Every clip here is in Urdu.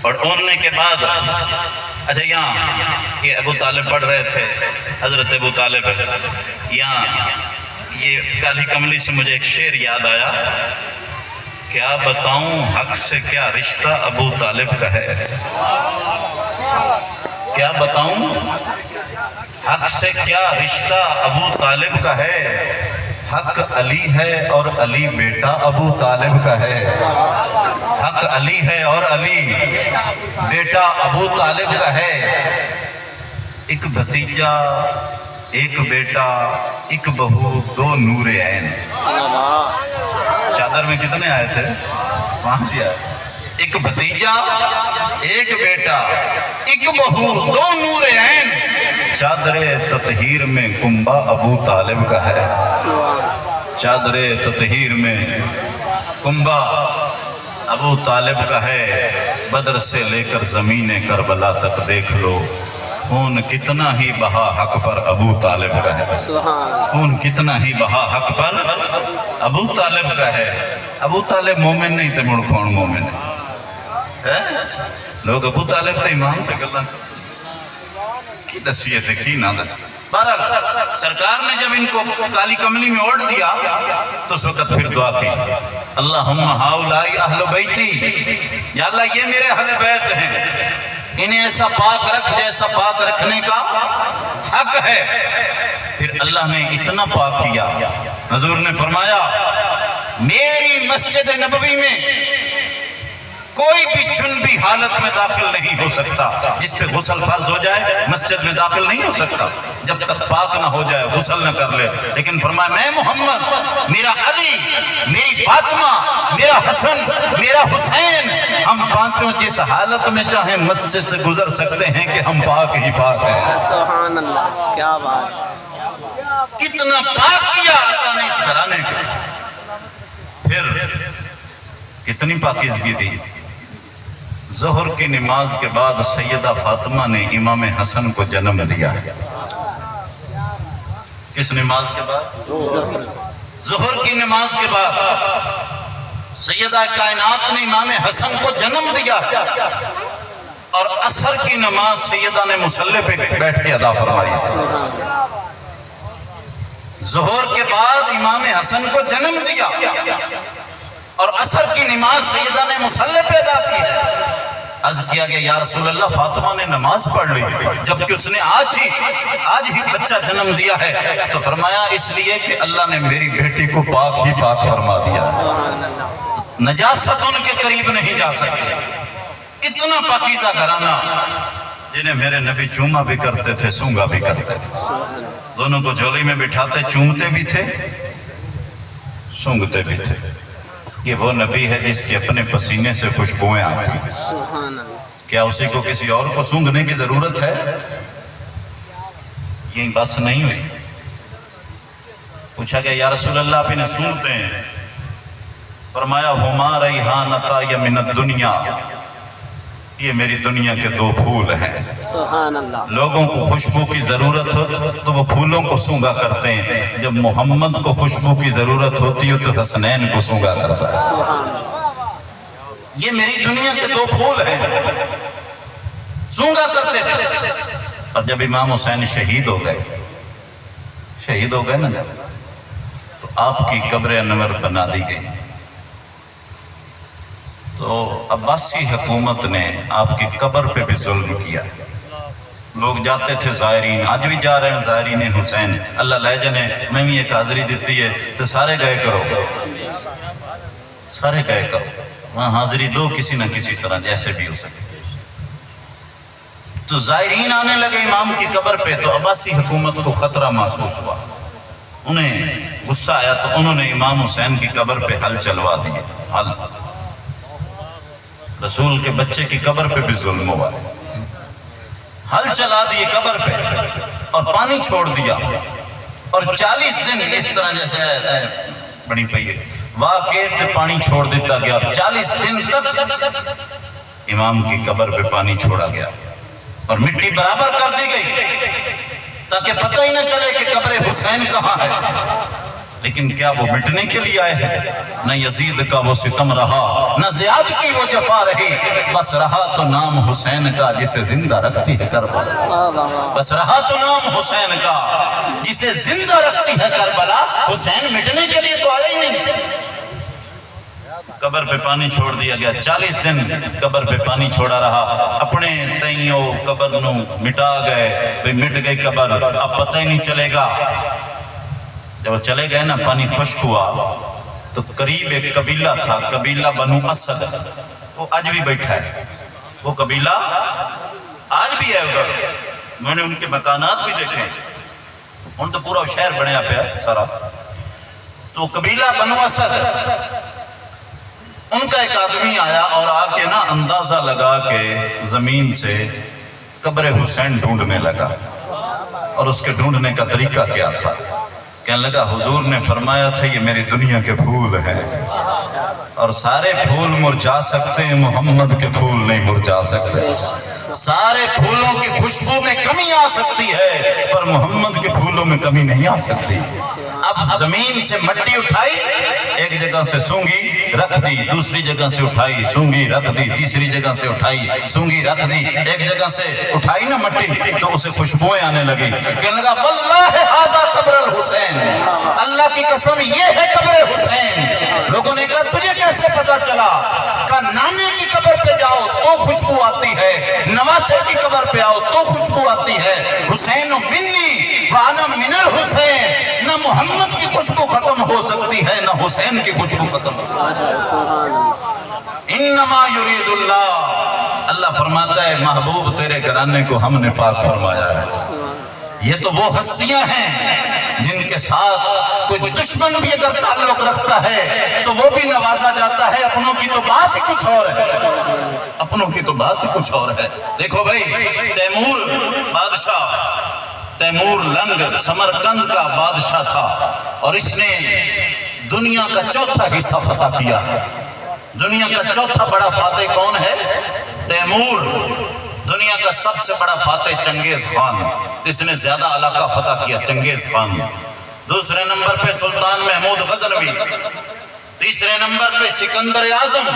اور اوننے کے بعد اچھا یہاں یہ ابو طالب پڑھ رہے تھے، حضرت ابو طالب، یہاں یہ کالی کملی سے مجھے ایک شعر یاد آیا، کیا بتاؤں حق سے کیا رشتہ ابو طالب کا ہے، کیا بتاؤں حق سے کیا رشتہ ابو طالب کا ہے، حق علی ہے اور علی بیٹا ابو طالب کا ہے، حق علی ہے اور علی بیٹا ابو طالب کا ہے، ایک بھتیجا ایک بیٹا ایک بہو دو نور عین۔ چادر میں کتنے آئے تھے؟ 5 آئے۔ ایک بھتیجا ایک بیٹا ایک بہو دو نور عین، چادر تطہیر میں کنبہ ابو طالب کا ہے، چادر تطہیر میں کنبہ ابو طالب کا ہے، بدر سے لے کر زمین کربلا تک دیکھ لو، خون کتنا ہی بہا حق پر ابو طالب کا ہے، خون کتنا ہی بہا حق پر ابو طالب کا ہے۔ ابو طالب مومن نہیں تھے، مڑ کون مومن ہے؟ لوگ ابو طالب تھے ایمان تھے، گلہ کی دسیے تھے کی نہ دسیے۔ بہرحال سرکار نے جب ان کو کالی کملی میں اوڑھ دیا تو اس وقت پھر دعا کی، اللہم ہاؤلائی اہل بیتی، یا اللہ یہ میرے اہل بیت ہیں، انہیں ایسا پاک رکھ جیسا پاک رکھنے کا حق ہے۔ پھر اللہ نے اتنا پاک کیا، حضور نے فرمایا میری مسجد نبوی میں کوئی بھی جنبی حالت میں داخل نہیں ہو سکتا، جس پہ غسل فرض ہو جائے مسجد میں داخل نہیں ہو سکتا جب تک پاک نہ ہو جائے، غسل نہ کر لے۔ لیکن فرمایا میں محمد، میرا علی، میری فاطمہ، میرا حسن، میرا حسین، ہم پانچوں جس حالت میں چاہیں مسجد سے گزر سکتے ہیں کہ ہم پاک ہی پاک ہیں۔ سبحان اللہ، کیا بات، کتنا پاک کیا اللہ نے اس گھرانے کو۔ پھر کتنی پاکیزگی دی، ظہر کی نماز کے بعد سیدہ فاطمہ نے امام حسن کو جنم دیا۔ کس نماز کے بعد؟ ظہر کی نماز کے بعد سیدہ کائنات نے امام حسن کو جنم دیا، اور عصر کی نماز سیدہ نے مصلی پہ بیٹھ کے ادا فرمائی۔ ظہر کے بعد امام حسن کو جنم دیا اور عصر کی نماز سیدہ نے مصلی پہ ادا کی۔ عرض کیا گیا یا رسول اللہ فاطمہ نے نماز پڑھ لی جبکہ اس نے آج ہی بچہ جنم دیا ہے، تو فرمایا اس لیے کہ اللہ نے میری بیٹی کو پاک ہی پاک فرما دیا، نجاست ان کے قریب نہیں جا سکتی۔ اتنا پاکیزہ گھرانہ جنہیں میرے نبی چوما بھی کرتے تھے سونگا بھی کرتے تھے، دونوں کو جھولی میں بٹھاتے، چومتے بھی تھے سونگتے بھی تھے۔ یہ وہ نبی ہے جس کے اپنے پسینے سے خوشبوئیں آتی ہیں، کیا اسی کو کسی اور کو سونگنے کی ضرورت ہے؟ یہ بس نہیں ہوئی۔ پوچھا گیا یا رسول اللہ آپ انہیں سونگتے ہیں؟ فرمایا ہما ریحانتا یا من الدنیا، یہ میری دنیا کے 2 پھول ہیں۔ سبحان اللہ، لوگوں کو خوشبو کی ضرورت ہو تو وہ پھولوں کو سونگا کرتے ہیں، جب محمد کو خوشبو کی ضرورت ہوتی ہے تو حسنین کو سونگا کرتا ہے۔ سبحان اللہ، یہ میری دنیا کے 2 پھول ہیں، سونگا کرتے تھے۔ اور جب امام حسین شہید ہو گئے نا جب، تو آپ کی قبر انور بنا دی گئی، تو عباسی حکومت نے آپ کی قبر پہ بھی ظلم کیا۔ لوگ جاتے تھے زائرین، آج بھی جا رہے ہیں زائرین حسین، اللہ لے جانے میں بھی ایک حاضری دیتی ہے تو سارے گئے کرو، سارے گئے کرو، وہاں حاضری دو کسی نہ کسی طرح جیسے بھی ہو سکے۔ تو زائرین آنے لگے امام کی قبر پہ، تو عباسی حکومت کو خطرہ محسوس ہوا، انہیں غصہ آیا تو انہوں نے امام حسین کی قبر پہ حل چلوا دیے۔ حل، رسول کے بچے کی قبر پہ بھی ظلم ہوا، حل چلا دیے قبر پہ اور پانی چھوڑ دیا، اور 40 دن اس طرح جیسے بڑی پئی ہے واقعے پانی چھوڑ دیتا گیا، 40 دن تک امام کی قبر پہ پانی چھوڑا گیا اور مٹی برابر کر دی گئی تاکہ پتہ ہی نہ چلے کہ قبر حسین کہاں ہے۔ لیکن کیا وہ مٹنے کے لیے آئے ہیں؟ نہ یزید کا وہ ستم رہا، نہ زیاد کی وہ جفا رہی، بس رہا تو نام حسین کا جسے زندہ رکھتی ہے کربلا۔ بس رہا تو نام حسین کا جسے زندہ رکھتی ہے کربلا۔ حسین مٹنے کے لیے تو آئے ہی نہیں۔ قبر پہ پانی چھوڑ دیا گیا، 40 دن قبر پہ پانی چھوڑا رہا، اپنے تئیوں قبر نو مٹا گئے، بھئی مٹ گئی قبر، اب پتہ ہی نہیں چلے گا۔ جب وہ چلے گئے نا، پانی خشک ہوا تو قریب ایک قبیلہ تھا، قبیلہ بنو اسد، وہ آج بھی بیٹھا ہے، وہ قبیلہ آج بھی ہے ادھر، میں نے ان کے مکانات بھی دیکھے، ان تو پورا شہر بنیا پیا سارا۔ تو قبیلہ بنو اسد، ان کا ایک آدمی آیا اور آ کے نا اندازہ لگا کے زمین سے قبر حسین ڈھونڈنے لگا، اور اس کے ڈھونڈنے کا طریقہ کیا تھا؟ کہنے لگا حضور نے فرمایا تھا یہ میری دنیا کے پھول ہیں، اور سارے پھول مرجھا سکتے ہیں، محمد کے پھول نہیں مرجھا سکتے۔ سارے پھولوں کی خوشبو میں کمی آ سکتی ہے، پر محمد کے پھولوں میں کمی نہیں آ سکتی۔ اب زمین سے مٹی اٹھائی، ایک جگہ سے سونگی رکھ دی، دوسری جگہ سے اٹھائی سونگی رکھ دی، تیسری جگہ سے اٹھائی سونگی رکھ دی، ایک جگہ سے اٹھائی نا مٹی تو اسے خوشبوئیں آنے لگی۔ کہنے لگا واللہ ھذا قبر الحسین، اللہ کی قسم یہ ہے قبر حسین۔ لوگوں نے کہا تجھے کیسے پتا چلا؟ کہا نانے کی قبر پہ جاؤ تو خوشبو آتی ہے، نواسے کی قبر پہ آؤ تو خوشبو آتی ہے۔ حسین منی وانا من الحسین، نہ محمد کی خوشبو ختم ہو سکتی ہے نہ حسین کی خوشبو ختم ہو سکتی ہے۔ انما یرید اللہ، اللہ فرماتا ہے محبوب تیرے گھرانے کو ہم نے پاک فرمایا ہے۔ یہ تو وہ ہستیاں ہیں جن کے ساتھ کوئی دشمن بھی اگر تعلق رکھتا ہے تو وہ بھی نوازا جاتا ہے۔ اپنوں کی تو بات ہی کچھ اور ہے، اپنوں کی تو بات ہی کچھ اور ہے۔ دیکھو بھائی، تیمور بادشاہ، تیمور لنگ سمرقند کا بادشاہ تھا، اور اس نے دنیا کا چوتھا حصہ فتح کیا ہے۔ دنیا کا چوتھا بڑا فاتح کون ہے؟ تیمور۔ دنیا کا سب سے بڑا فاتح چنگیز خان، اس نے زیادہ علاقہ فتح کیا، چنگیز خان۔ دوسرے نمبر پہ سلطان محمود غزنوی، تیسرے نمبر پہ سکندر اعظم،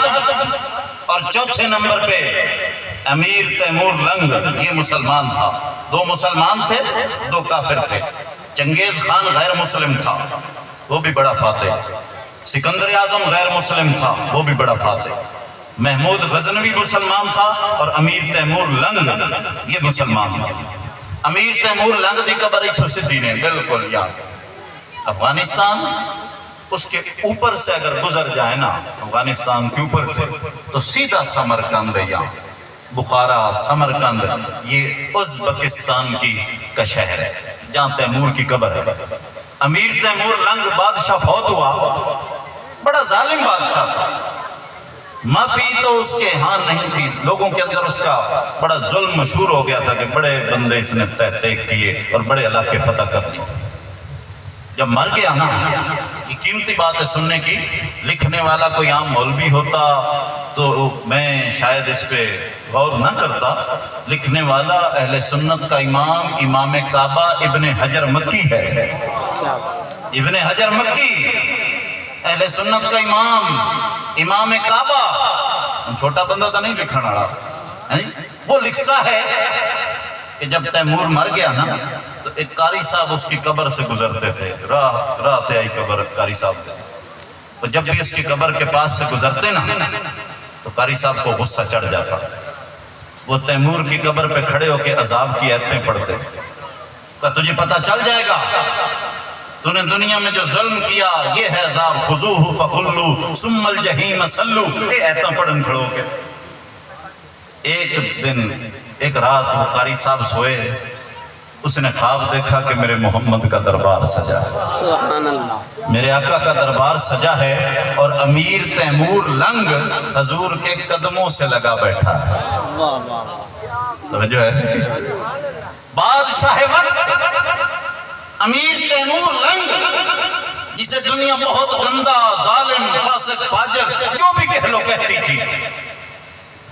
اور چوتھے نمبر پہ امیر تیمور لنگ۔ یہ مسلمان تھا، دو مسلمان تھے دو کافر تھے۔ چنگیز خان غیر مسلم تھا، وہ بھی بڑا فاتح۔ سکندر اعظم غیر مسلم تھا، وہ بھی بڑا فاتح۔ محمود غزنوی مسلمان تھا، اور امیر تیمور لنگ یہ مسلمان تھا۔ امیر تیمور لنگ دی قبر اتھو سدھی نے بالکل یہاں سے افغانستان، اس کے اوپر سے اگر گزر جائے نا افغانستان کے اوپر سے تو سیدھا سمرقند ہے، یہاں بخارا سمرقند، یہ ازبکستان کا شہر ہے جہاں تیمور کی قبر ہے۔ امیر تیمور لنگ بادشاہ فوت ہوا، بڑا ظالم بادشاہ تھا، معافی تو اس کے ہاں نہیں تھی، لوگوں کے اندر اس کا بڑا ظلم مشہور ہو گیا تھا کہ بڑے بندے اس نے تحقیق کیے اور بڑے علاقے فتح کر لیے۔ جب مر گیا نا، یہ قیمتی بات ہے سننے کی، لکھنے والا کوئی عام مولوی ہوتا تو میں شاید اس پہ غور نہ کرتا۔ لکھنے والا اہل سنت کا امام، امام کعبہ ابن حجر مکی ہے۔ ابن حجر مکی اہل سنت کا امام، امام کعبہ، چھوٹا بندہ تو نہیں لکھن والا، وہ لکھتا ہے کہ جب تیمور مر گیا نا تو ایک قاری صاحب اس کی قبر سے گزرتے تھے، راہ تے آئی قبر قاری صاحب سے، تو جب بھی اس کی قبر کے پاس سے گزرتے نا تو قاری صاحب کو غصہ چڑھ جاتا، وہ تیمور کی قبر پہ کھڑے ہو کے عذاب کی آیتیں پڑھتے، کہ تجھے پتہ چل جائے گا تو نے دنیا میں جو ظلم کیا یہ ہے عذاب، خذوہ فغلوا ثم الجحیم صلوا، یہ آیتیں پڑھن کھڑو کے۔ ایک دن ایک رات وہ قاری صاحب سوئے، اس نے خواب دیکھا کہ میرے محمد کا دربار سجا ہے، سبحان اللہ، میرے آقا کا دربار سجا ہے، اور امیر تیمور لنگ حضور کے قدموں سے لگا بیٹھا ہے۔ واہ واہ، سمجھو ہے بادشاہ وقت امیر تیمور لنگ، جسے دنیا بہت گندا، ظالم، فاسق، فاجر جو بھی کہہ لو کہتی تھی،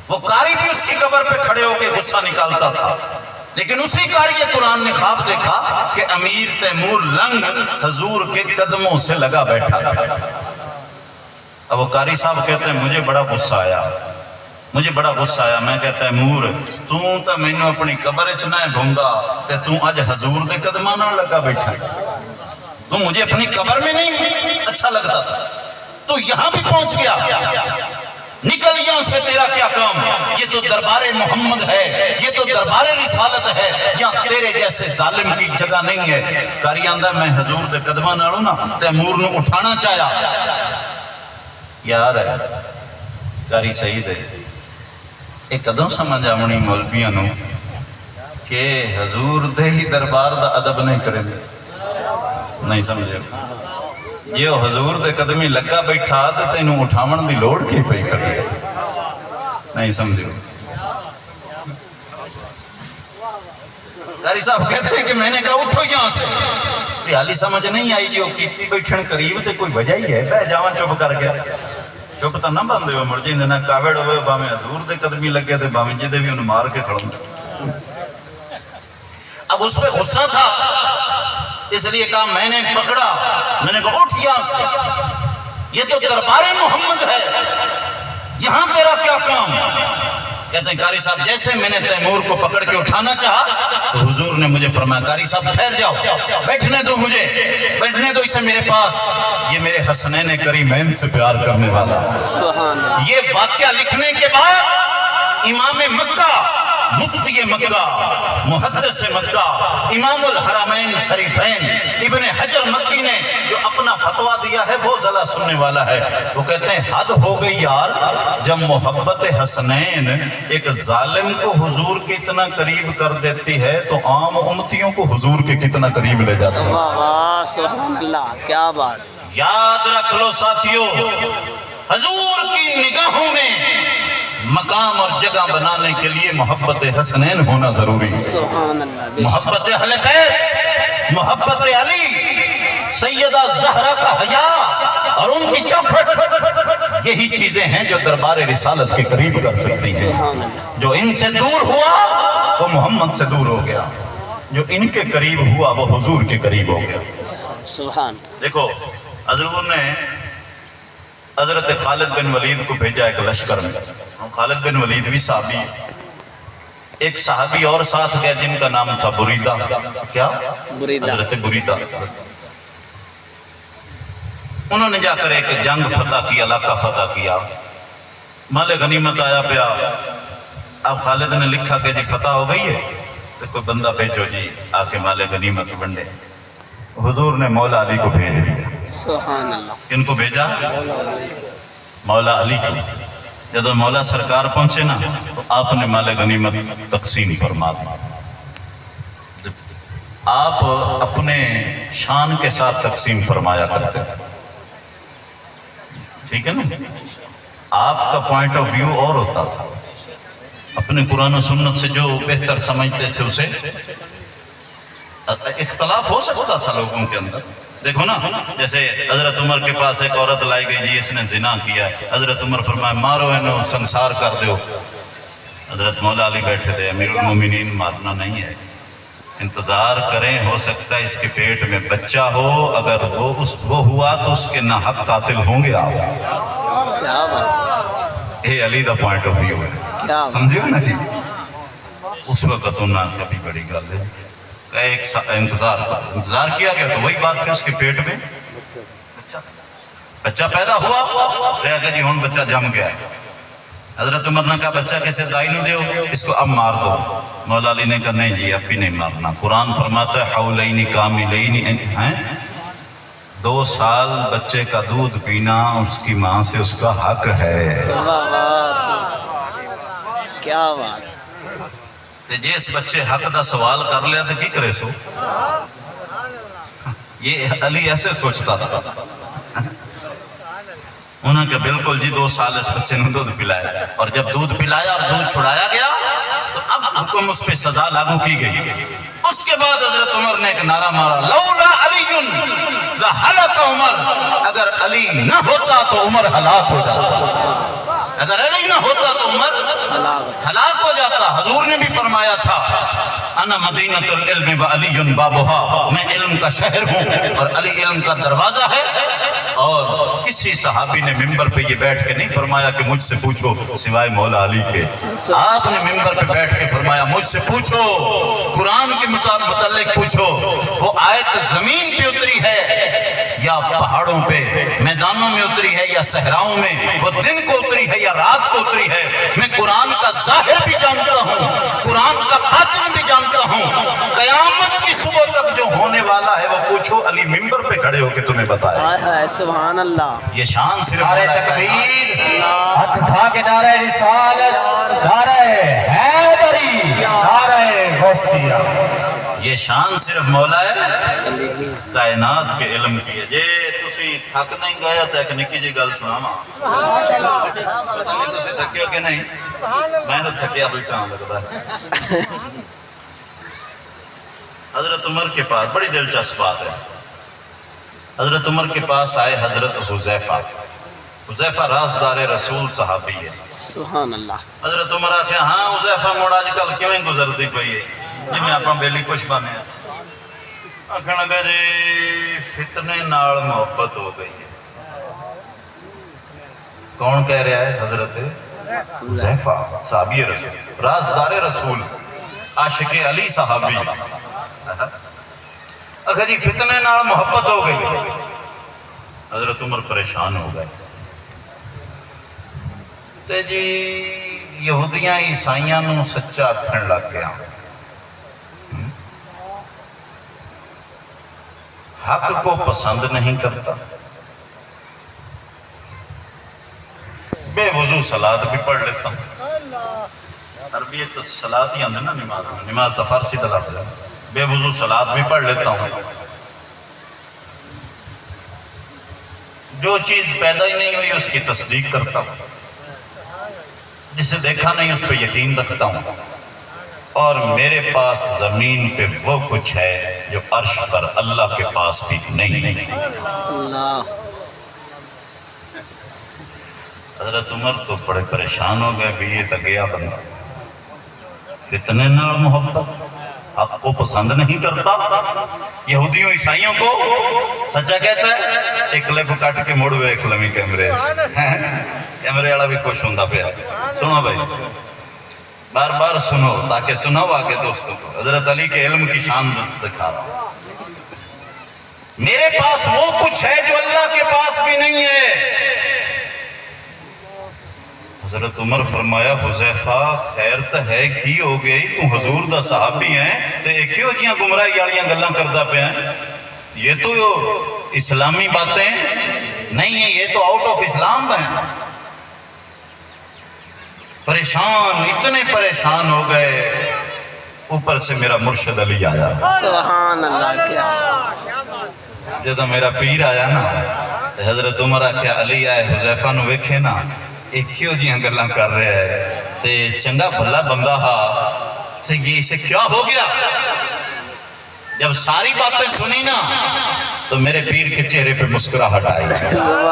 وہ قاری بھی اس کی قبر پہ کھڑے ہو کے غصہ نکالتا تھا، لیکن اسی قاری قرآن نے خواب دیکھا کہ امیر تیمور لنگ حضور کے قدموں سے لگا بیٹھا تھا۔ اب وہ قاری صاحب کہتے ہیں مجھے بڑا غصہ آیا، میں کہتا تیمور تو مینوں اپنی قبر چ نہ بھوندا تے تو اج حضور دے قدماں نال لگا بیٹھا، تو مجھے اپنی قبر میں نہیں اچھا لگتا تھا، تو یہاں بھی پہنچ گیا، نکل یہاں سے، تیرا کیا کام؟ یہ تو دربار محمد ہے، یہ تو دربار رسالت ہے، یہاں تیرے جیسے ظالم کی جگہ نہیں ہے۔ قاری آندا میں حضور دے قدماں نالوں نا تیمور نو اٹھانا چاہیا، یار قاری سعید ہے ایک کدوں سمجھ آونی مولویاں نو کہ حضور دے ہی دربار دا ادب نہیں کریں گے، نہیں سمجھے؟ یہ حضور دے قدمی لگا بیٹھا تے تینوں اٹھاون دی لوڑ کی پئی کھڑی ہے، نہیں سمجھے؟ قاری صاحب کہتے ہیں کہ میں نے کہا اٹھو یہاں سے، ریالی سمجھ نہیں آئی جو کیتی بیٹھن قریب تے کوئی وجہ ہی ہے، بہ جاواں چپ کر گیا، چپ تو نہ بندے ہو مڑ جیندے نہ کاوڑ ہوئے باویں حضور دے قدمی لگے تے باویں جدے بھی انہوں مار کے کھڑوں۔ اب اس پہ غصہ تھا، اس لیے کہا میں نے پکڑا، میں نے کہا اٹھ یہاں سے، یہ تو دربار محمد ہے، یہاں تیرا کیا کام؟ کہتے ہیں قاری صاحب جیسے میں نے تیمور کو پکڑ کے اٹھانا چاہا تو حضور نے مجھے فرمایا قاری صاحب ٹھہر جاؤ، بیٹھنے دو مجھے، بیٹھنے دو اسے میرے پاس، یہ میرے حسنین کریمین سے پیار کرنے والا۔ یہ واقعہ لکھنے کے بعد امام مکہ، مفتی مکہ، محدث مکہ، امام الحرمین شریفین ابن حجر مکی نے جو اپنا فتویٰ دیا ہے وہ ذرا سننے والا ہے، وہ کہتے ہیں حد ہو گئی یار، جب محبت حسنین ایک ظالم کو حضور کے اتنا قریب کر دیتی ہے تو عام امتیوں کو حضور کے کتنا قریب لے جاتا ہے۔ واہ واہ سبحان اللہ، کیا بات! یاد رکھ لو ساتھیو، حضور کی نگاہوں میں مقام اور جگہ بنانے کے لیے محبت حسنین ہونا ضروری ہے۔ سبحان اللہ، محبت اہل بیت، محبت علی، سیدہ زہرا کا حیا اور ان کی چوکھٹ، یہی چیزیں ہیں جو دربار رسالت کے قریب کر سکتی ہیں۔ سبحان اللہ، جو ان سے دور ہوا وہ محمد سے دور ہو گیا، جو ان کے قریب ہوا وہ حضور کے قریب ہو گیا۔ سبحان۔ دیکھو حضور نے حضرت خالد بن ولید کو بھیجا ایک لشکر میں، خالد بن ولید بھی صحابی ہے، ایک صحابی اور ساتھ گئے جن کا نام تھا بریدہ، کیا؟ بریدہ، حضرت بریدہ۔ انہوں نے جا کر ایک جنگ فتح کیا، علاقہ فتح کیا، مال غنیمت آیا پیا۔ اب خالد نے لکھا کہ جی فتح ہو گئی ہے تو کوئی بندہ بھیجو جی آ کے مال غنیمت بنڈے۔ حضور نے مولا علی کو بھیج دیا۔ سبحان اللہ، کن کو بھیجا؟ مولا علی کو۔ جب مولا سرکار پہنچے نا تو آپ نے مال غنیمت تقسیم فرما دی۔ آپ اپنے شان کے ساتھ تقسیم فرمایا کرتے تھے، ٹھیک ہے نا؟ آپ کا پوائنٹ آف ویو اور ہوتا تھا، اپنے قرآن و سنت سے جو بہتر سمجھتے تھے اسے اختلاف ہو سکتا تھا لوگوں کے اندر۔ دیکھو نا، جیسے حضرت عمر کے پاس ایک عورت لائی گئی جی اس نے زنا کیا، حضرت عمر فرمایا مارو انہوں سنسار کر دو۔ حضرت مولا علی بیٹھے تھے، امیر المومنین مارنا نہیں ہے، انتظار کریں، ہو سکتا ہے اس کے پیٹ میں بچہ ہو، اگر وہ ہوا تو اس کے ناحق قاتل ہوں گے آپ۔ کیا بات! یہ علی دا پوائنٹ آف ویو ہے، کیا سمجھے نا جی؟ اس وقت انہوں نے کبھی بڑی گل ہے، ایک انتظار کیا گیا تو وہی بات ہے، اس کے پیٹ میں بچہ پیدا ہوا، رہ گیا جی ہون بچہ جم گیا۔ حضرت عمر نے کہا بچہ کیسے دائی نہیں دیو، اس کو اب مار دو۔ مولا علی نے کہا نہیں جی اب بھی نہیں مارنا، قرآن فرماتا ہے حولین کاملین، ہیں 2 سال بچے کا دودھ پینا اس کی ماں سے اس کا حق ہے۔ واہ واہ، کیا بات! تے جس بچے حق دا سوال کر لیا تو کی کرے سو؟ یہ علی ایسے سوچتا تھا، انہوں نے کہا بالکل جی 2 سال اس بچے نے دودھ پلایا، اور جب دودھ پلایا اور دودھ چھڑایا گیا تو اب حکم اس پہ سزا لاگو کی گئی۔ اس کے بعد حضرت عمر نے ایک نعرہ مارا، لولا علی لہلک عمر، اگر علی نہ ہوتا تو عمر ہلاک ہو جاتا، اگر علی نہ ہوتا تو عمر ہلاک ہو جاتا۔ حضور نے بھی فرمایا تھا انا مدینۃ العلم و علی بابھا، میں علم کا شہر ہوں اور علی علم کا دروازہ ہے۔ اور کسی صحابی نے ممبر پہ یہ بیٹھ کے نہیں فرمایا کہ مجھ سے پوچھو سوائے مولا علی کے، آپ نے ممبر پہ بیٹھ کے فرمایا مجھ سے پوچھو، قرآن کے متعلق پوچھو، وہ آیت زمین پہ اتری ہے یا پہاڑوں پہ میدانوں میں اتری ہے یا صحراؤں میں، وہ دن کو اتری ہے یا رات کو اتری ہے، میں قرآن کا ظاہر بھی جانتا ہوں، قرآن کا باطن بھی جانتا ہوں، قیامت کی صبح تک جو ہونے والا ہے وہ پوچھو، علی ممبر پہ کھڑے ہو کے تمہیں بتایا۔ ہائے ہائے سبحان اللہ، یہ شان صرف نعرہ تکبیر، ہاتھ اٹھا کے نعرہ رسالت، نعرہ حیدری، نعرہ غوثیہ۔ یہ شان صرف مولا ہے علی کی کائنات کے علم کی ہے۔ جے تسی تھک نہیں گیا تو ایک نکی جی گل سناواں، پتہ نہیں تسی تھکے ہو کہ نہیں، میں تو تھکیا بیٹھا ہوں لگتا ہے۔ حضرت عمر کے پاس بڑی دلچسپ بات ہے، حضرت عمر کے پاس آئے حضرت حذیفہ، حذیفہ رازدار رسول صحابی ہے۔ سبحان اللہ، حضرت عمر آکھے ہاں حذیفہ موڑ آج کل کیویں گزردی پئی ہے، جی میں اپنا بیلی کچھ بانے ہیں، آکھنے لگا جی فتنے نال محبت ہو گئی ہے۔ کون کہہ رہا ہے؟ حضرت حذیفہ صحابی رسول، رازدار رسول، عاشق علی صحابی۔ اگر جی فتنے نال محبت ہو گئی، حضرت عمر پریشان ہو گئے، تے جی یہودیاں عیسائیاں نو سچا آکھن لگ گیا، حق کو پسند نہیں کرتا، بے وضو صلاۃ بھی پڑھ لیتا ہوں، عربیت صلاۃ ہی آندے نا نماز میں، نماز تو فارسی کا لفظ ہے، بے وضو صلاۃ بھی پڑھ لیتا ہوں، جو چیز پیدا ہی نہیں ہوئی اس کی تصدیق کرتا ہوں، جسے دیکھا نہیں اس پہ یقین رکھتا ہوں، اور میرے پاس زمین پہ وہ کچھ ہے جو عرش پر اللہ کے پاس بھی نہیں۔ اللہ، حضرت عمر تو بڑے پریشان ہو گئے، بھی یہ تو گیا بندہ، فتنے نال محبت، حق کو پسند نہیں کرتا، یہودیوں عیسائیوں کو سچا کہتا ہے، ایک کلپ کٹ کے مڑ ویکھ لویں کیمرے، کیمرے والا بھی خوش ہوندا پیا۔ سنو بھائی، بار بار سنو تاکہ سنو آگے دوستوں کو، حضرت علی کے علم کی شان دکھا رہا ہوں۔ میرے پاس وہ کچھ ہے جو اللہ کے پاس بھی نہیں ہے۔ حضرت عمر فرمایا حذیفہ خیر تو ہے کی ہو گئی، تو حضور دا صحابی ہیں تو ایک ہی جیاں گمراہی والیاں گلاں کردا پیا ہیں، یہ تو اسلامی باتیں نہیں ہیں، یہ تو آؤٹ آف اسلام ہیں۔ پریشان، اتنے پریشان ہو گئے، اوپر سے میرا مرشد علی آیا، سبحان اللہ، کیا جدو میرا پیر آیا نا، حضرت عمر آکھیا علی آئے حذیفہ نو ویکھے نا ایک ہی جیاں گلاں کر رہے ہیں، تے چنگا بھلا بندہ ہا، تے یہ اسے کیا ہو گیا؟ جب ساری باتیں سنی نا تو میرے پیر کے چہرے پہ مسکراہٹ آئی،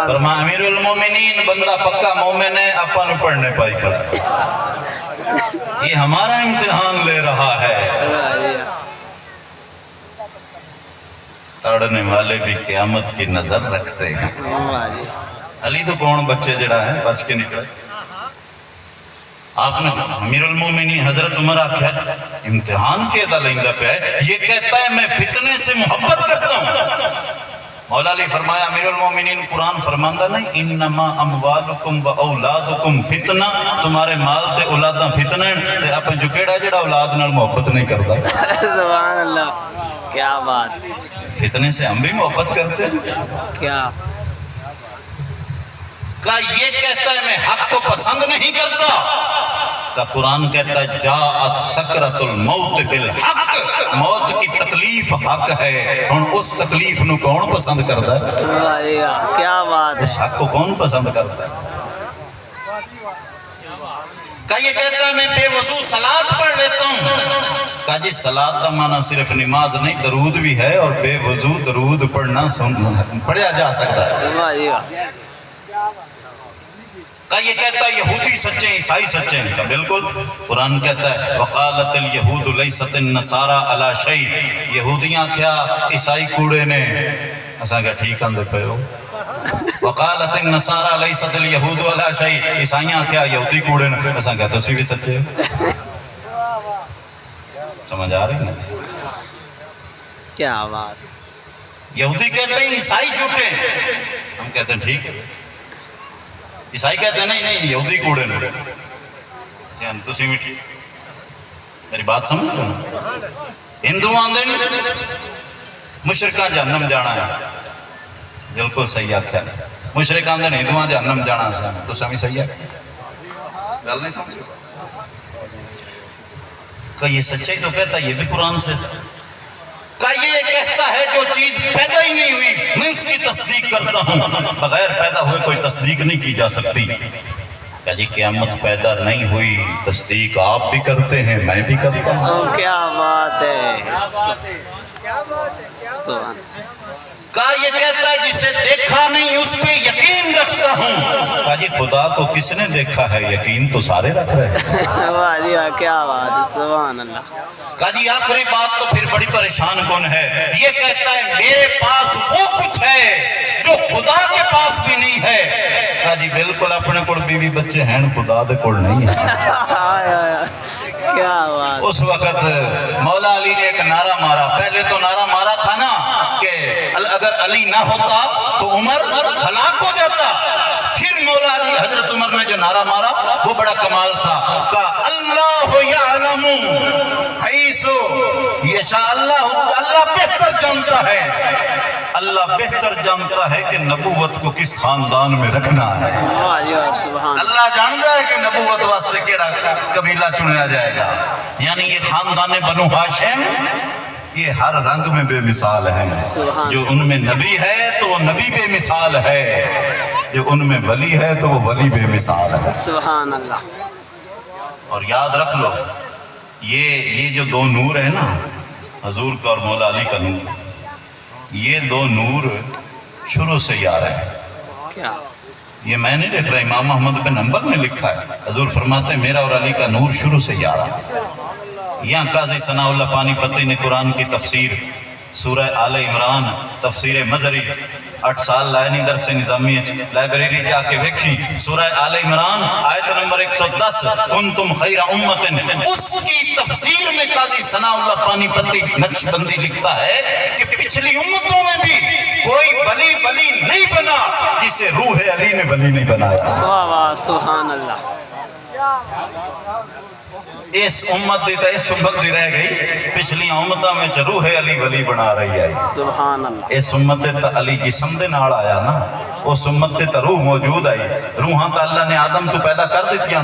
فرمایا امیر المومنین بندہ پکا مومن ہے، اپا نو پڑھنے پائی کھڑا، یہ ہمارا امتحان لے رہا ہے۔ تڑنے والے بھی قیامت کی نظر رکھتے ہیں۔ علی تو کون بچے جڑا ہے بچ کے نکلے، آپ نے امیر المومنین حضرت عمر آکھیا امتحان کے دا لیندہ پہ ہے، یہ کہتا ہے میں فتنے سے محبت کرتا ہوں۔ مولا علی فرمایا امیر المومنین قرآن فرماندہ نہیں، انما اموالکم و اولادکم فتنہ، تمہارے مال تے اولاداں فتنہ تے اپنے جو کیڑا جڑا اولاد نال محبت نہیں کرتا۔ سبحان اللہ، کیا بات، فتنے سے ہم بھی محبت کرتے ہیں۔ کیا کہا یہ کہتا ہے میں حق کو پسند نہیں کرتا، کہا قرآن کہتا ہے جاءت سکرت الموت بالحق، موت کی تکلیف حق ہے، اور اس تکلیف نو کون پسند کرتا ہے؟ کیا بات، اس حق کو کون پسند کرتا ہے؟ کہا یہ کہتا ہے میں بے وضو صلاۃ پڑھ لیتا ہوں، کہا جی صلاۃ کا معنی صرف نماز نہیں درود بھی ہے، اور بے وضو درود پڑھنا پڑھا جا سکتا ہے۔ کہا یہ کہتا ہے یہودی سچے ہیں عیسائی سچے ہیں؟ کہا بالکل، قرآن کہتا ہے وقالت الیہود لیست النصارى علی شیء، یہودیاں کیا عیسائی کوڑے نے، اساں کہا ٹھیک اندے پہ ہو، وقالت النصارى لیست الیہود علی شیء، عیسائیاں کیا یہودی کوڑے نے، اساں کہا تو بھی سچے ہیں۔ سمجھ آ رہی نا؟ کیا بات، یہودی کہتے ہیں عیسائی جھوٹے ہیں، ہم کہتے ہیں ٹھیک ہے، عیسائی کہتے ہیں نہیں یہودی کوڑے نے، تسی بھی ٹھیک، میری بات سمجھ رہے ہیں؟ ہندو آندے مشرکاں جہنم جانا ہے، بالکل صحیح آکھیا، مشرک آندے ہندوواں جہنم جانا ہے، تو سمی صحیح آکھیا، گل نہیں سمجھ کہ یہ سچائی تو کہتا ہے، یہ بھی قرآن سے کہ یہ کہتا ہے جو چیز پیدا ہی نہیں ہوئی میں اس کی تصدیق کرتا ہوں، بغیر پیدا ہوئے کوئی تصدیق نہیں کی جا سکتی۔ کہ جی قیامت پیدا نہیں ہوئی، تصدیق آپ بھی کرتے ہیں میں بھی کرتا ہوں۔ کیا بات ہے، سبحان، کہا یہ کہتا ہے جسے دیکھا نہیں اس پہ یقین رکھتا ہوں۔ کہا جی خدا کو کس نے دیکھا ہے، یقین تو سارے رکھ رہے ہیں۔ واہ جی واہ، کیا بات ہے، سبحان اللہ۔ کہا جی آخری بات تو پھر بڑی پریشان کون ہے، یہ کہتا ہے میرے پاس وہ کچھ ہے جو خدا کے پاس بھی نہیں ہے۔ کہا جی بالکل، اپنے کوڑ بیوی بچے ہیں، خدا دے کوڑ نہیں ہے۔ کیا بات، اس وقت مولا علی نے ایک نعرہ مارا، پہلے تو نعرہ مارا تھا نا کہ اگر علی نہ ہوتا تو عمر ہلاک ہو جاتا، پھر مولا علی حضرت عمر نے جو نعرہ مارا وہ بڑا کمال تھا، کہا اللہ یعلم حیث یشاء، اللہ بہتر جانتا ہے، اللہ بہتر جانتا ہے کہ نبوت کو کس خاندان میں رکھنا ہے۔ واہ جی واہ، سبحان، اللہ جانتا ہے کہ نبوت واسطے کیڑا قبیلہ چنیا جائے گا، یعنی یہ خاندان بنو ہاشم یہ ہر رنگ میں بے مثال ہے، جو ان میں نبی ہے تو وہ نبی بے مثال ہے، جو ان میں ولی ہے تو وہ ولی بے مثال ہے۔ سبحان اللہ۔ اور یاد رکھ لو یہ جو دو نور ہیں نا، حضور کا اور مولا علی کا نور، یہ دو نور شروع سے ہی آ رہے ہیں، کیا یہ میں نہیں لکھ رہا، امام محمد بن حنبل نے لکھا ہے، حضور فرماتے ہیں میرا اور علی کا نور شروع سے ہی آ رہا ہے۔ یہاں قاضی ثناء اللہ پانی پتی نے قرآن کی تفسیر سورہ آل عمران تفسیر مظہری 8 سال لائے نہیں درس نظامی لائبریری جا کے ویکھی، سورہ آل عمران آیت نمبر 110 کنتم خیر امت، اس کی تفسیر میں قاضی ثناء اللہ پانی پتی نقش بندی لکھتا ہے کہ پچھلی امتوں میں بھی کوئی ولی نہیں بنا جسے روح علی نے ولی نہیں بنایا۔ واہ واہ، سبحان اللہ۔ اس امت دی تا اس امت دی رہ گئی، پچھلی امتاں میں روح علی ولی بنا رہی ہے۔ سبحان اللہ۔ اس امت تے علی جسم دے نال آیا نا، اس امت تے روح موجود آئی، روحاں تا اللہ نے آدم تو پیدا کر دیتی ہیں۔